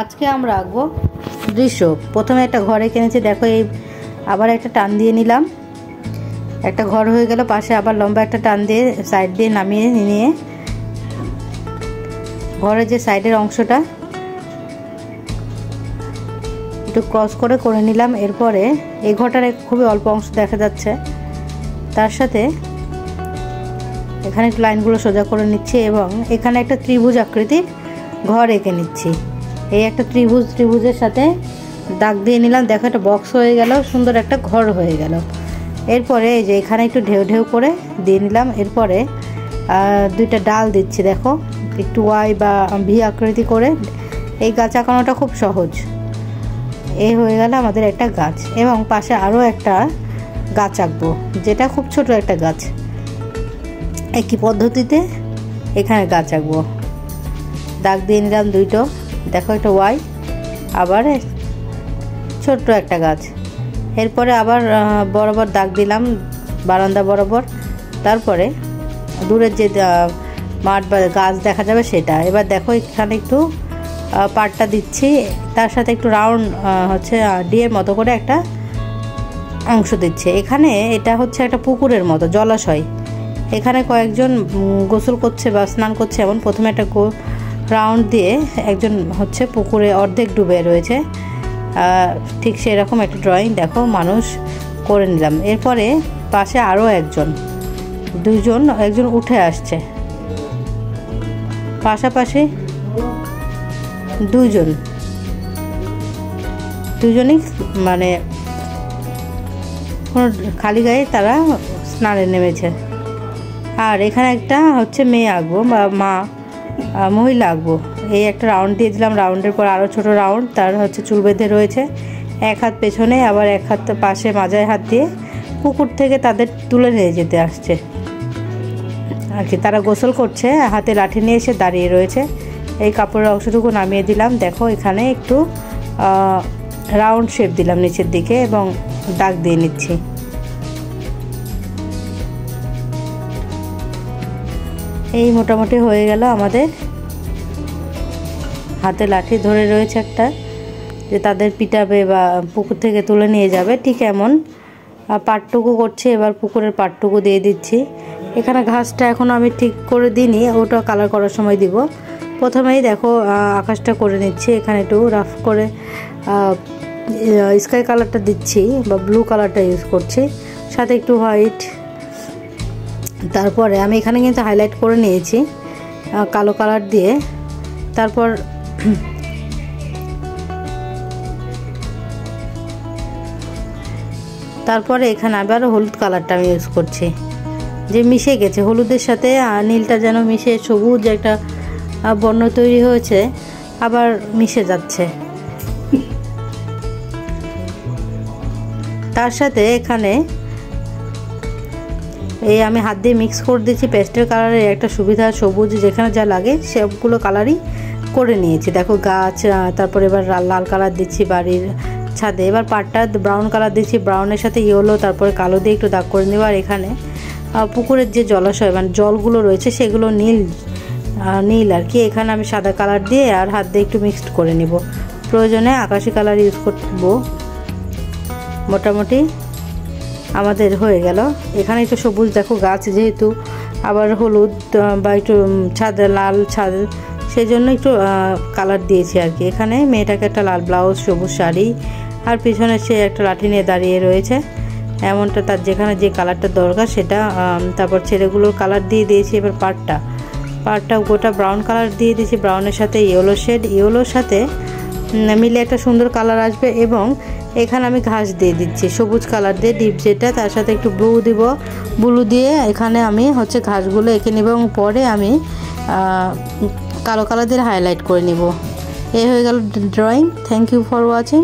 আজকে আমরা আঁকবো দৃশ্য। প্রথমে একটা ঘরে কিনেছি, দেখো এই আবার একটা টান দিয়ে নিলাম, একটা ঘর হয়ে গেল। পাশে আবার লম্বা একটা টান দিয়ে সাইড দিয়ে নামিয়ে নিয়ে ঘরের যে সাইডের অংশটা একটু ক্রস করে নিলাম। এরপরে এই ঘরটার খুবই অল্প অংশ দেখা যাচ্ছে, তার সাথে এখানে একটু লাইনগুলো সোজা করে নিচ্ছি এবং এখানে একটা ত্রিভুজ আকৃতির ঘর এঁকে নিচ্ছি। এই একটা ত্রিভুজের সাথে দাগ দিয়ে নিলাম, দেখো একটা বক্স হয়ে গেল, সুন্দর একটা ঘর হয়ে গেল। এরপরে এই যে এখানে একটু ঢেউ করে দিয়ে নিলাম। এরপরে দুইটা ডাল দিচ্ছি, দেখো একটু ওয়াই বা ভি আকৃতি করে। এই গাছ আঁকানোটা খুব সহজ। এই হয়ে গেল আমাদের একটা গাছ, এবং পাশে আরও একটা গাছ আঁকবো, যেটা খুব ছোট একটা গাছ। একই পদ্ধতিতে এখানে গাছ আঁকবো। দাগ দিয়ে নিলাম দুইটো, দেখো একটা ওয়াই, আবার ছোট্ট একটা গাছ। এরপরে আবার বরাবর দাগ দিলাম বারান্দা বরাবর। তারপরে দূরের যে মাঠ বা গাছ দেখা যাবে সেটা। এবার দেখো এখানে একটু পাটটা দিচ্ছি, তার সাথে একটু রাউন্ড হচ্ছে ডিয়ের মতো করে একটা অংশ দিচ্ছে। এখানে এটা হচ্ছে একটা পুকুরের মতো, জলাশয়। এখানে কয়েকজন গোসল করছে বা স্নান করছে, এমন প্রথমে একটা রাউন্ড দিয়ে একজন হচ্ছে পুকুরে অর্ধেক ডুবে রয়েছে, ঠিক সেরকম একটা ড্রয়িং দেখো মানুষ করে নিলাম। এরপরে পাশে আরও একজন উঠে আসছে, পাশাপাশি দুজনই মানে খালি গায়ে তারা স্নানে নেমেছে। আর এখানে একটা হচ্ছে মেয়ে আঁকবো বা মহিলা আঁকবো। এই একটা রাউন্ড দিয়ে দিলাম, রাউন্ডের পর আরও ছোট রাউন্ড, তার হচ্ছে চুল বেঁধে রয়েছে, এক হাত পেছনে আবার এক হাত পাশে মাজায় হাত দিয়ে পুকুর থেকে তাদের তুলে নিয়ে যেতে আসছে আর কি। তারা গোসল করছে, হাতে লাঠি নিয়ে এসে দাঁড়িয়ে রয়েছে। এই কাপড়ের অংশটুকু নামিয়ে দিলাম, দেখো এখানে একটু রাউন্ড শেপ দিলাম নিচের দিকে এবং দাগ দিয়ে নিচ্ছি। এই মোটামুটি হয়ে গেল আমাদের। হাতে লাঠি ধরে রয়েছে একটা, যে তাদের পিটাবে বা পুকুর থেকে তুলে নিয়ে যাবে, ঠিক এমন পাটটুকু করছে। এবার পুকুরের পাটটুকু দিয়ে দিচ্ছি। এখানে ঘাসটা এখন আমি ঠিক করে দিইনি, ওটা কালার করার সময় দিব। প্রথমেই দেখো আকাশটা করে নিচ্ছি, এখানে একটু রাফ করে স্কাই কালারটা দিচ্ছি বা ব্লু কালারটা ইউজ করছি, সাথে একটু হোয়াইট। তারপরে আমি এখানে কিন্তু হাইলাইট করে নিয়েছি কালো কালার দিয়ে। তারপরে এখানে আবার হলুদ কালারটা আমি ইউজ করছি, যে মিশে গেছে হলুদের সাথে নীলটা, যেন মিশে সবুজ একটা বর্ণ তৈরি হয়েছে, আবার মিশে যাচ্ছে। তার সাথে এখানে এই আমি হাত দিয়ে মিক্স করে দিচ্ছি। পেস্টেল কালারের একটা সুবিধা, সবুজ যেখানে যা লাগে সবগুলো কালারই করে নিয়েছি। দেখো গাছ, তারপরে এবার লাল কালার দিচ্ছি বাড়ির ছাদে। এবার পাটটা ব্রাউন কালার দিচ্ছি, ব্রাউনের সাথে ইয়েলো, তারপরে কালো দিয়ে একটু দাগ করে নেব। আর এখানে পুকুরের যে জলাশয় মানে জলগুলো রয়েছে সেগুলো নীল আর কি। এখানে আমি সাদা কালার দিয়ে আর হাত দিয়ে একটু মিক্সড করে নেব, প্রয়োজনে আকাশি কালার ইউজ করব। মোটামুটি আমাদের হয়ে গেল। এখানে একটু সবুজ, দেখো গাছ যেহেতু, আবার হলুদ বা একটু লাল ছাদ, সেই জন্য একটু কালার দিয়েছি আর কি। এখানে মেয়েটাকে একটা লাল ব্লাউজ, সবুজ শাড়ি, আর পিছনে সে একটা লাঠি নিয়ে দাঁড়িয়ে রয়েছে, এমনটা তার যেখানে যে কালারটা দরকার সেটা। তারপর ছেলেগুলোর কালার দিয়ে দিয়েছি। এবার পাটটা গোটা ব্রাউন কালার দিয়ে দিয়েছি, ব্রাউনের সাথে ইয়েলোর সাথে মিলে একটা সুন্দর কালার আসবে। এবং এখানে আমি ঘাস দিয়ে দিচ্ছি সবুজ কালার দিয়ে, ডিপ যেটা, তার সাথে একটু ব্লু দিয়ে এখানে আমি হচ্ছে ঘাসগুলো এঁকে নেব এবং পরে আমি কালো কালার দিয়ে হাইলাইট করে নিব। এই হয়ে গেল drawing. Thank you for watching.